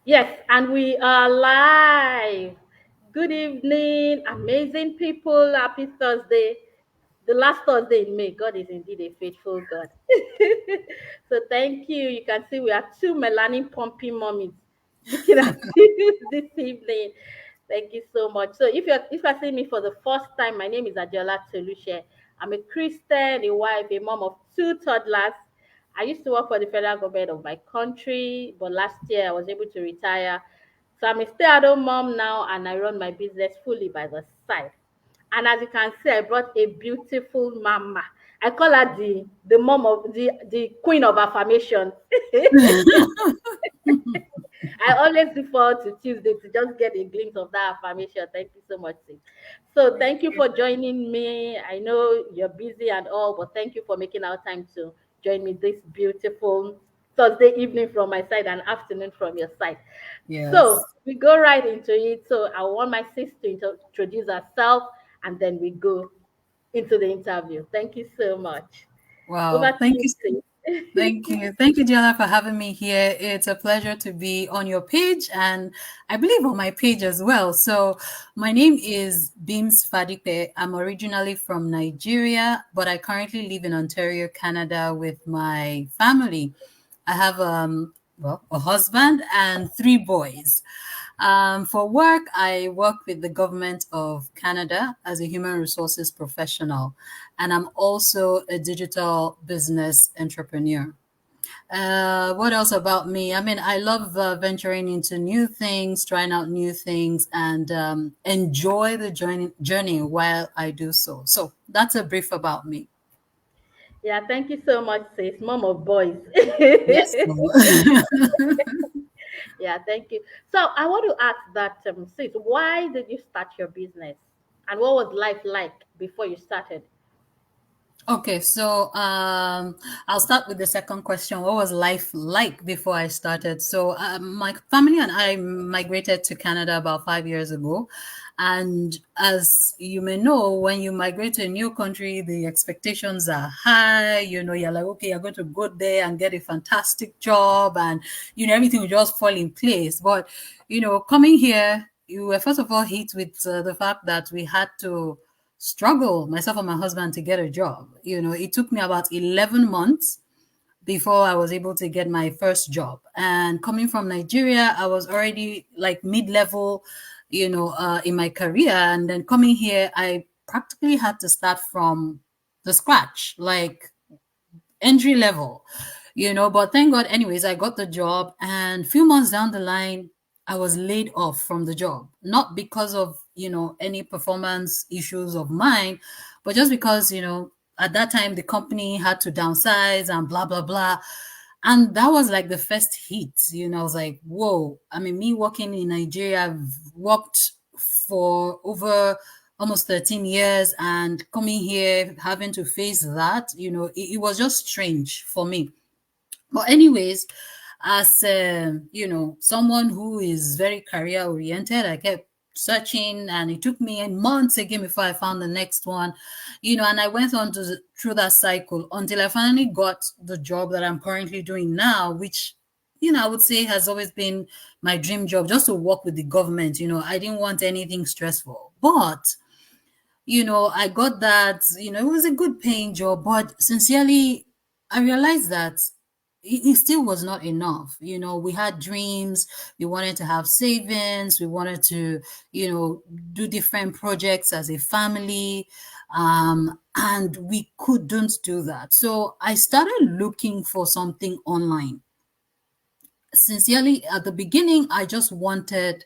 Yes, and we are live. Good evening, amazing people. Happy Thursday. The last Thursday in May. God is indeed a faithful God. So thank you. You can see we are two melanin pumping mommies looking at you this evening. Thank you so much. So if you're seeing me for the first time, my name is Adiola Tolushe. I'm a Christian, a wife, a mom of two toddlers. I used to work for the federal government of my country, but last year I was able to retire. So I'm a stay-at-home mom now, and I run my business fully by the side. And as you can see, I brought a beautiful mama. I call her the mom of the queen of affirmation. I always look forward to Tuesday to just get a glimpse of that affirmation. Thank you so much, sis. So thank you for joining me. I know you're busy and all, but thank you for making our time to join me this beautiful Thursday evening from my side and afternoon from your side. So Yes. we go right into it. So I want my sis to introduce herself and then we go into the interview. Thank you so much. Over Wow. to you, sis. Thank you. Thank you, Diana, for having me here. It's a pleasure to be on your page and I believe on my page as well. So, my name is Beams Fadipe. I'm originally from Nigeria, but I currently live in Ontario, Canada with my family. I have a husband and three boys. For work, I work with the government of Canada as a human resources professional, and I'm also a digital business entrepreneur. What else about me? I mean, I love venturing into new things, trying out new things, and enjoy the journey while I do so. So that's a brief about me. Yeah, thank you so much, sis. Mom of boys. Yes. Yeah, thank you. So I want to ask that, sis, why did you start your business? And what was life like before you started? Okay, so I'll start with the second question. What was life like before I started? So my family and I migrated to Canada about 5 years ago, and as you may know, when you migrate to a new country, the expectations are high. You know, you're like, okay, you're going to go there and get a fantastic job, and everything will just fall in place. But coming here, you were first of all hit with the fact that we had to struggle, myself and my husband, to get a job. It took me about 11 months before I was able to get my first job. And coming from Nigeria, I was already like mid-level, in my career. And then coming here, I practically had to start from the scratch, like entry level. But thank God, anyways, I got the job. And a few months down the line, I was laid off from the job, not because of, any performance issues of mine, but just because, at that time the company had to downsize and blah, blah, blah. And that was like the first hit, I was like, whoa. I mean, me working in Nigeria, I've worked for over almost 13 years, and coming here having to face that, it was just strange for me. But anyways, as someone who is very career oriented, I kept searching, and it took me months again before I found the next one. And I went on through that cycle until I finally got the job that I'm currently doing now, which I would say has always been my dream job, just to work with the government. I didn't want anything stressful, but I got that. It was a good paying job, but sincerely, I realized that it still was not enough. We had dreams, we wanted to have savings, we wanted to, do different projects as a family, and we couldn't do that. So I started looking for something online. Sincerely, at the beginning, I just wanted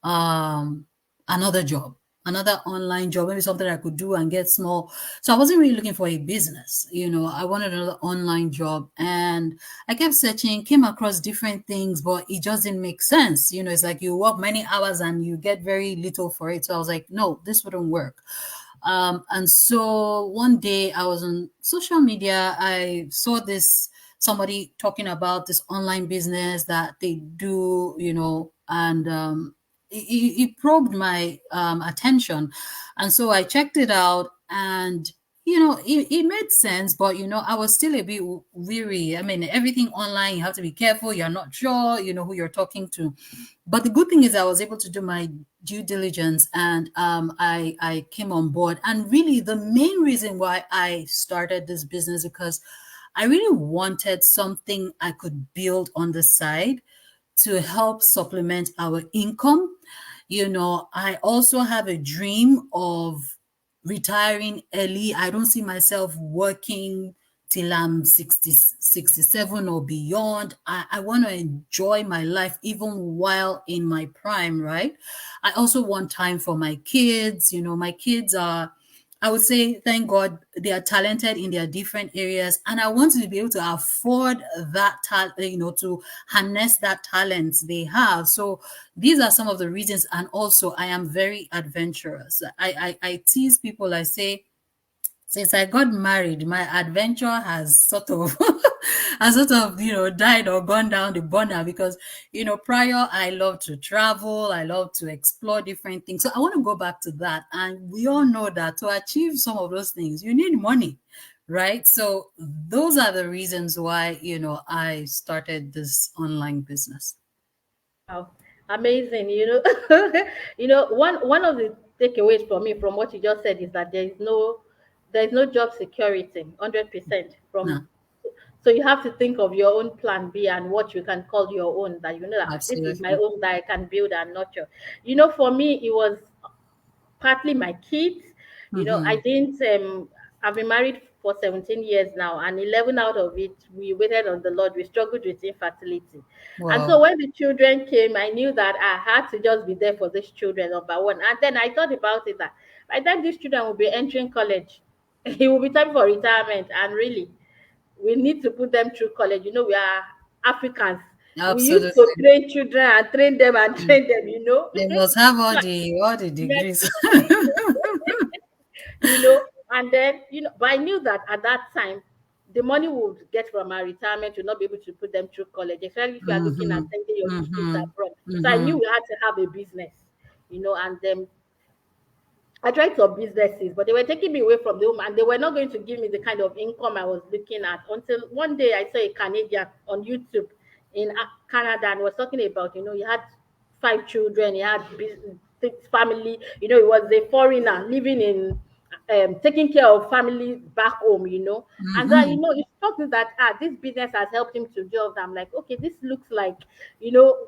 um another job, another online job, maybe something I could do and get small. So I wasn't really looking for a business. I wanted another online job, and I kept searching, came across different things, but it just didn't make sense. It's like you work many hours and you get very little for it. So I was like, no, this wouldn't work. And so one day I was on social media, I saw this somebody talking about this online business that they do, and it probed my attention. And so I checked it out, and it made sense, but I was still a bit weary. I mean, everything online, you have to be careful. You're not sure, who you're talking to. But the good thing is I was able to do my due diligence, and I came on board. And really, the main reason why I started this business, because I really wanted something I could build on the side to help supplement our income. I also have a dream of retiring early. I don't see myself working till I'm 60, 67 or beyond. I want to enjoy my life even while in my prime, right? I also want time for my kids. My kids are, I would say, thank God, they are talented in their different areas, and I want to be able to afford that talent, to harness that talent they have. So these are some of the reasons, and also I am very adventurous. I tease people. I say, since I got married, my adventure has sort of died or gone down the burner, because prior I love to travel, I love to explore different things. So I want to go back to that. And we all know that to achieve some of those things, you need money, right? So those are the reasons why, I started this online business. Wow, amazing. One of the takeaways for me from what you just said is that there is no job security 100% from. No, So you have to think of your own plan B and what you can call your own, that that this is my absolutely. own that I can build and nurture. For me, it was partly my kids. I Mm-hmm. didn't. I've been married for 17 years now, and 11 out of it we waited on the Lord. We struggled with infertility, and so Wow. when the children came, I knew that I had to just be there for these children, number one. And then I thought about it that by the time these children will be entering college, it will be time for retirement, and really, we need to put them through college. We are Africans. We used to Absolutely. train children and train them and Mm. train them. They must have all So, the yes, degrees. and then but I knew that at that time the money we would get from our retirement will not be able to put them through college, especially if you are looking at Mhm, sending your kids mhm, abroad. So I knew mhm, we had to have a business, and then I tried some businesses, but they were taking me away from the home, and they were not going to give me the kind of income I was looking at, until one day I saw a Canadian on YouTube in Canada, and was talking about, he had 5 children, he had business, family, he was a foreigner living in, taking care of family back home. And then, mhm, it struck me that, this business has helped him to do. I'm like, okay, this looks like,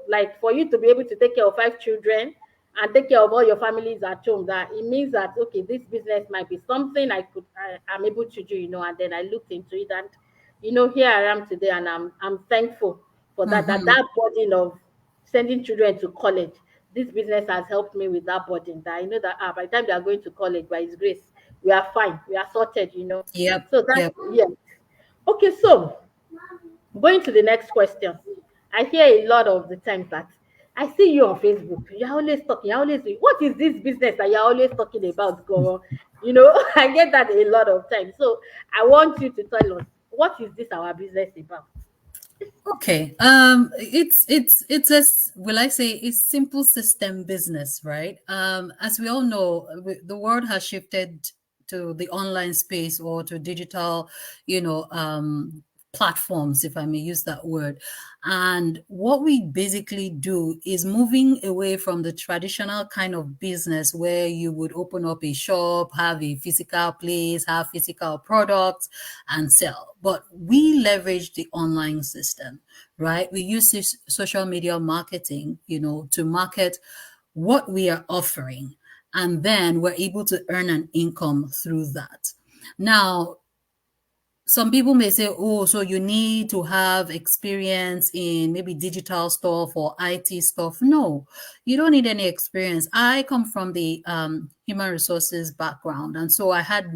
like for you to be able to take care of 5 children and take care of all your families at home, that it means that, okay, this business might be something I'm able to do. And then I looked into it, and here I am today, and I'm thankful for mhm. that burden of sending children to college. This business has helped me with that burden, that I know that, by the time they are going to college, by his grace, we are fine, we are sorted. Yep, So that's, yep. yeah. Okay, so going to the next question. I hear a lot of the times that I see you on Facebook. You're always talking. You're always doing. What is this business that you're always talking about, Goro? I get that a lot of times. So I want you to tell us, what is this our business about? Okay. It's will I say, it's simple system business, right? As we all know, the world has shifted to the online space, or to digital, platforms, if I may use that word. And what we basically do is moving away from the traditional kind of business where you would open up a shop, have a physical place, have physical products, and sell. But we leverage the online system, right? We use this social media marketing, to market what we are offering. And then we're able to earn an income through that. Now, some people may say, oh, so you need to have experience in maybe digital stuff or IT stuff. No, you don't need any experience. I come from the human resources background. And so I had,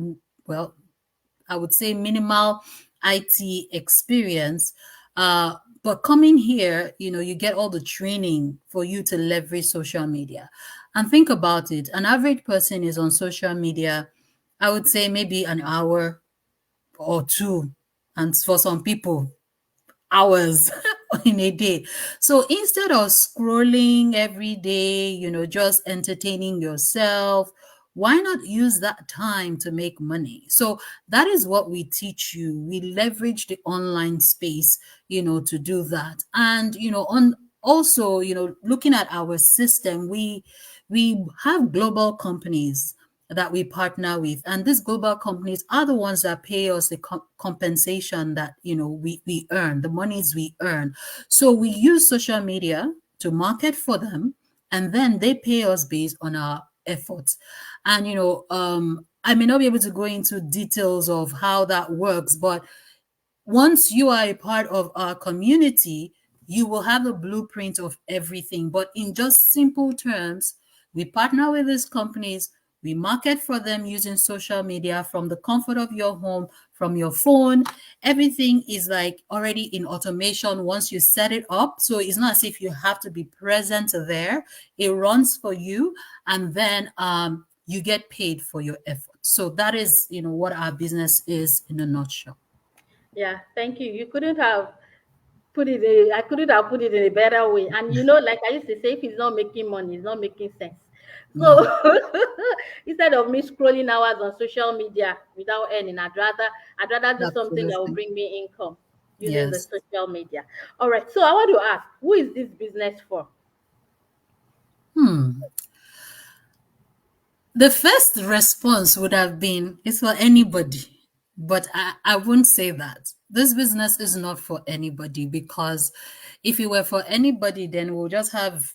well, I would say minimal IT experience. But coming here, you get all the training for you to leverage social media. And think about it, an average person is on social media, I would say maybe an hour or two. And for some people, hours in a day. So instead of scrolling every day, just entertaining yourself, why not use that time to make money? So that is what we teach you. We leverage the online space, to do that. And, on also, looking at our system, we have global companies that we partner with, and these global companies are the ones that pay us the compensation that we earn, the monies we earn. So we use social media to market for them, and then they pay us based on our efforts. And I may not be able to go into details of how that works, but once you are a part of our community, you will have a blueprint of everything. But in just simple terms, we partner with these companies, we market for them using social media from the comfort of your home, from your phone. Everything is like already in automation once you set it up. So it's not as if you have to be present there. It runs for you, and then you get paid for your effort. So that is, what our business is in a nutshell. Yeah, thank you. You couldn't have I couldn't have put it in a better way. And like I used to say, if it's not making money, it's not making sense. Yeah, So instead of me scrolling hours on social media without earning, I'd rather do something that will absolutely. bring me income using the Yes. social media. All right. So I want to ask, who is this business for? Hmm. The first response would have been, it's for anybody. But I won't say that. This business is not for anybody, because if it were for anybody, then we'll just have,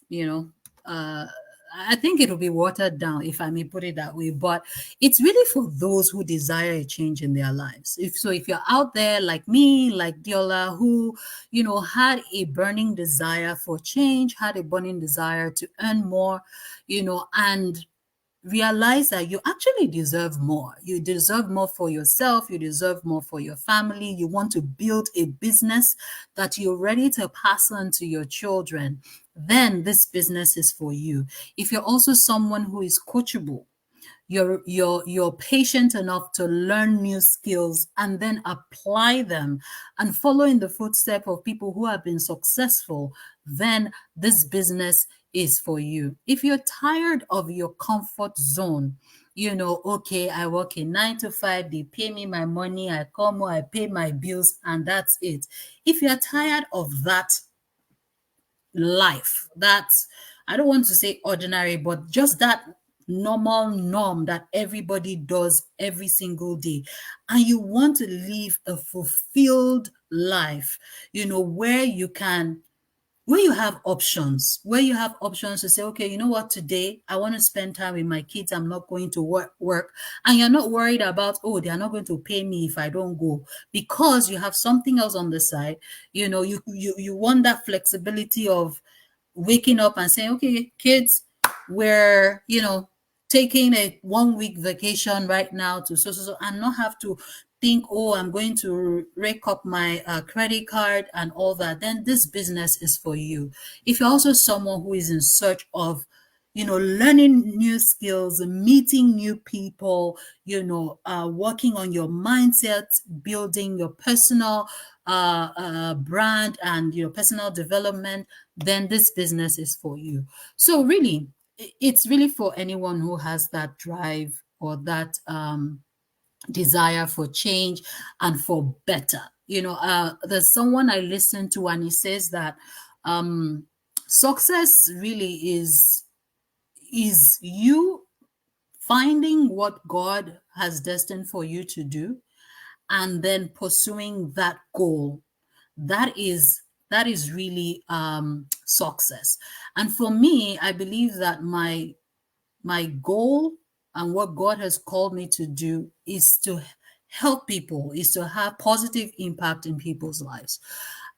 I think it'll be watered down, if I may put it that way. But it's really for those who desire a change in their lives. If you're out there like me, like Diola, who, had a burning desire for change, had a burning desire to earn more, and realize that you actually deserve more. You deserve more for yourself, you deserve more for your family. You want to build a business that you're ready to pass on to your children, then this business is for you. If you're also someone who is coachable, you're patient enough to learn new skills and then apply them and follow in the footsteps of people who have been successful, then this business is for you. If you're tired of your comfort zone, okay, I work a 9 to 5, they pay me my money, I come home, I pay my bills, and that's it. If you're tired of that life, that's, I don't want to say ordinary, but just that normal norm that everybody does every single day, and you want to live a fulfilled life, where you can, where you have options, to say, okay, you know what, today I want to spend time with my kids, I'm not going to work, and you're not worried about, oh, they are not going to pay me if I don't go, because you have something else on the side. You want that flexibility of waking up and saying, okay, kids, we're, taking a 1 week vacation right now to so, and not have to think, oh, I'm going to rake up my credit card and all that. Then this business is for you. If you're also someone who is in search of, learning new skills, meeting new people, working on your mindset, building your personal brand and your personal development, then this business is for you. So really, it's really for anyone who has that drive or that desire for change and for better. There's someone I listen to, and he says that success really is you finding what God has destined for you to do and then pursuing that goal. That is really success. And for me, I believe that my goal and what God has called me to do is to help people, is to have positive impact in people's lives.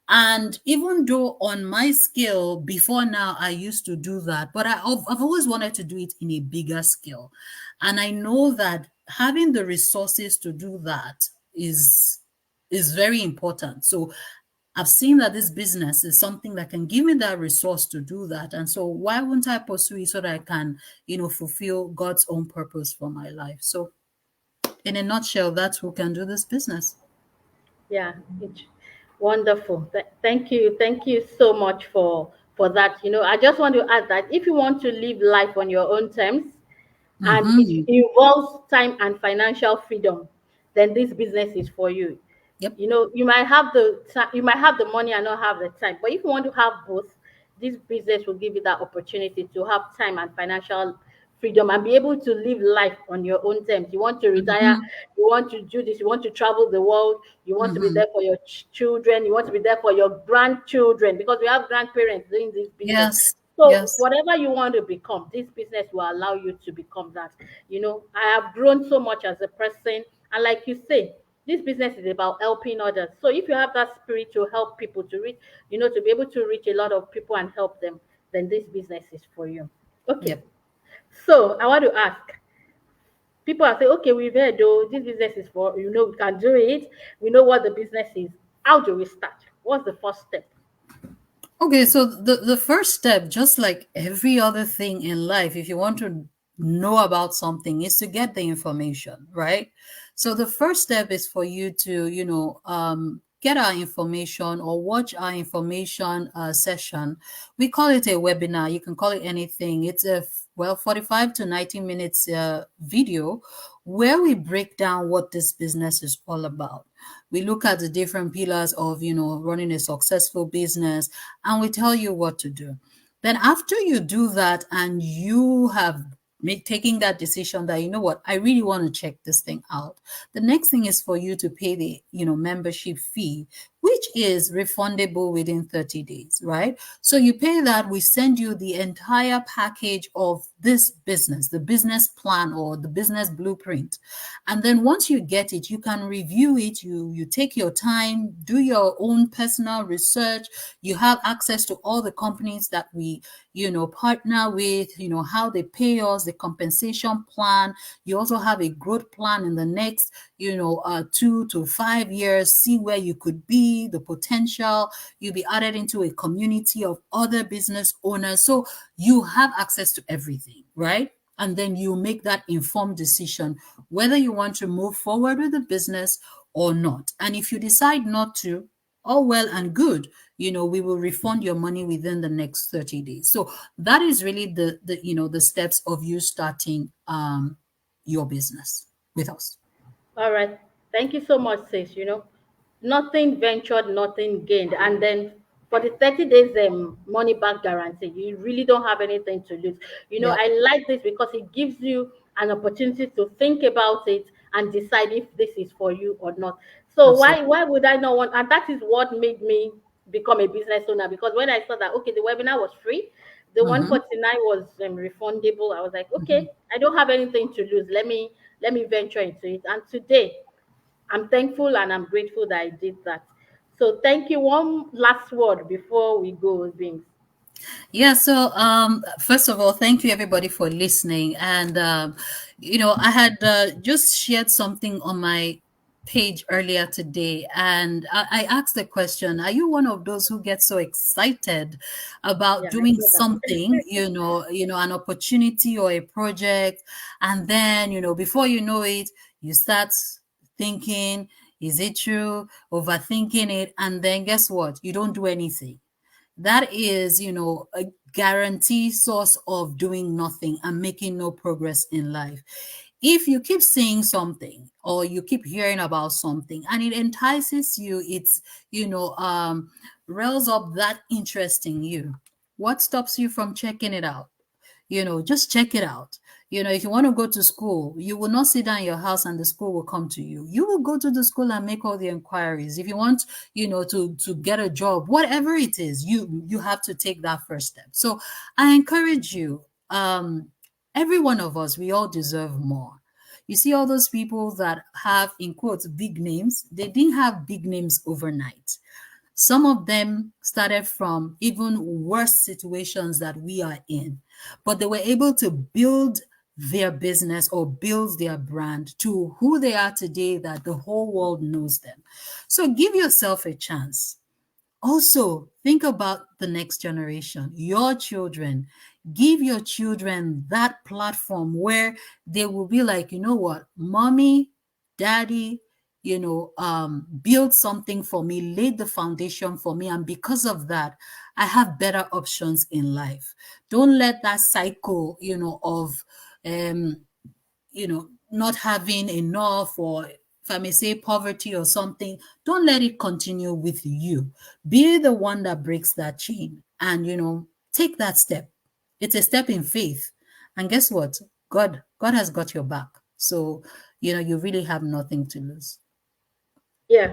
And even though on my scale before now, I used to do that, but I've always wanted to do it in a bigger scale. And I know that having the resources to do that is very important. So I've seen that this business is something that can give me that resource to do that. And so why wouldn't I pursue it so that I can, fulfill God's own purpose for my life? So in a nutshell, that's who can do this business. Yeah, it's wonderful. Thank you so much for that. I just want to add that if you want to live life on your own terms, and it Mm-hmm. involves time and financial freedom, then this business is for you. Yep. You might have the you might have the money and not have the time, but if you want to have both, this business will give you that opportunity to have time and financial freedom and be able to live life on your own terms. You want to retire, Mm-hmm. you want to do this, you want to travel the world, you want to be Mm-hmm. there for your children, you want to be there for your grandchildren, because we have grandparents doing this business. Yes. So Yes. whatever you want to become, this business will allow you to become that. I have grown so much as a person, and like you say, this business is about helping others. So if you have that spirit to help people, to reach, to be able to reach a lot of people and help them, then this business is for you. Okay. Yep. So I want to ask, people are saying, okay, we've heard though, this business is for, we can do it. We know what the business is. How do we start? What's the first step? Okay, so the first step, just like every other thing in life, if you want to know about something, is to get the information, right? So the first step is for you to, get our information or watch our information session. We call it a webinar. You can call it anything. It's a 45 to 90 minutes video where we break down what this business is all about. We look at the different pillars of, running a successful business, and we tell you what to do. Then after you do that and you have taking that decision that, you know what, I really want to check this thing out, the next thing is for you to pay the, membership fee, which is refundable within 30 days, right? So you pay that, we send you the entire package of this business, the business plan or the business blueprint. And then once you get it, you can review it. You take your time, do your own personal research. You have access to all the companies that we, partner with, how they pay us, the compensation plan. You also have a growth plan in the next, 2 to 5 years, see where you could be, the potential. You'll be added into a community of other business owners. So you have access to everything, right? And then you make that informed decision whether you want to move forward with the business or not. And if you decide not to, all well and good, we will refund your money within the next 30 days. So that is really the steps of you starting your business with us. All right. Thank you so much, sis. Nothing ventured, nothing gained. And then for the 30 days money back guarantee, you really don't have anything to lose. Yep. I like this because it gives you an opportunity to think about it and decide if this is for you or not. So why Absolutely. why would I not want? And that is what made me become a business owner, because when I saw that, okay, the webinar was free, the Mm-hmm. 149 was refundable. I was like, Mm-hmm. okay, I don't have anything to lose. Let me venture into it. And today, I'm thankful and I'm grateful that I did that. So thank you. One last word before we go, Beams. Yeah, so first of all, thank you everybody for listening. And I had just shared something on my page earlier today, and I asked the question: are you one of those who get so excited about Yeah, I doing saw that. something, an opportunity or a project, and then before you know it, you start thinking, is it true? Overthinking it, and then guess what? You don't do anything. That is, a guarantee source of doing nothing and making no progress in life. If you keep seeing something or you keep hearing about something and it entices you, it's, rails up that interest in you. What stops you from checking it out? Just check it out. If you want to go to school, you will not sit down in your house and the school will come to you. You will go to the school and make all the inquiries. If you want, to get a job, whatever it is, you have to take that first step. So I encourage you, every one of us, we all deserve more. You see all those people that have, in quotes, big names, they didn't have big names overnight. Some of them started from even worse situations that we are in, but they were able to build their business or build their brand to who they are today, that the whole world knows them. So give yourself a chance. Also, think about the next generation, your children. Give your children that platform where they will be like, you know what, mommy, daddy, built something for me, laid the foundation for me. And because of that, I have better options in life. Don't let that cycle, of um, not having enough, or if I may say poverty or something, don't let it continue with you. Be the one that breaks that chain and, take that step. It's a step in faith. And guess what? God has got your back. So, you really have nothing to lose. Yeah,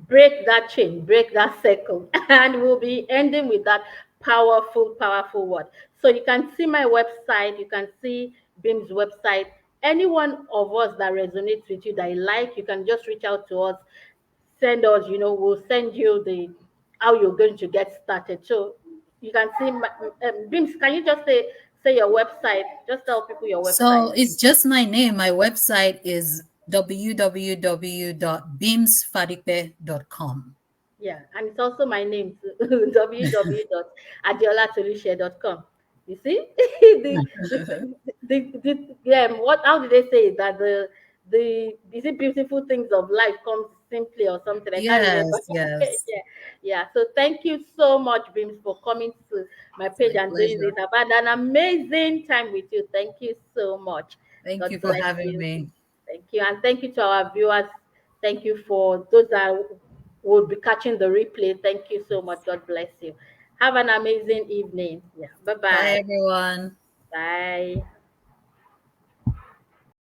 break that chain, break that circle, and we'll be ending with that powerful, powerful word. So you can see my website, you can see Bim's website. Any one of us that resonates with you that you like, you can just reach out to us, send us, we'll send you the how you're going to get started. So you can see my, Bims, can you just say your website? Just tell people your website. So it's just my name. My website is www.beamsfadipe.com. Yeah, and it's also my name too, www.adiolatoluche.com. You see, what? How did they say it? That the is it beautiful things of life comes simply or something? I can't remember. Yes, yes. Yeah, yeah. So thank you so much, Beams, for coming to my It's page my and doing this. pleasure. I've had an amazing time with you. Thank you so much. Thank you God for bless having you. me. Thank you. And thank you to our viewers. Thank you for those that will be catching the replay. Thank you so much. God bless you. Have an amazing evening. Yeah. Bye, Bye-bye. everyone. Bye.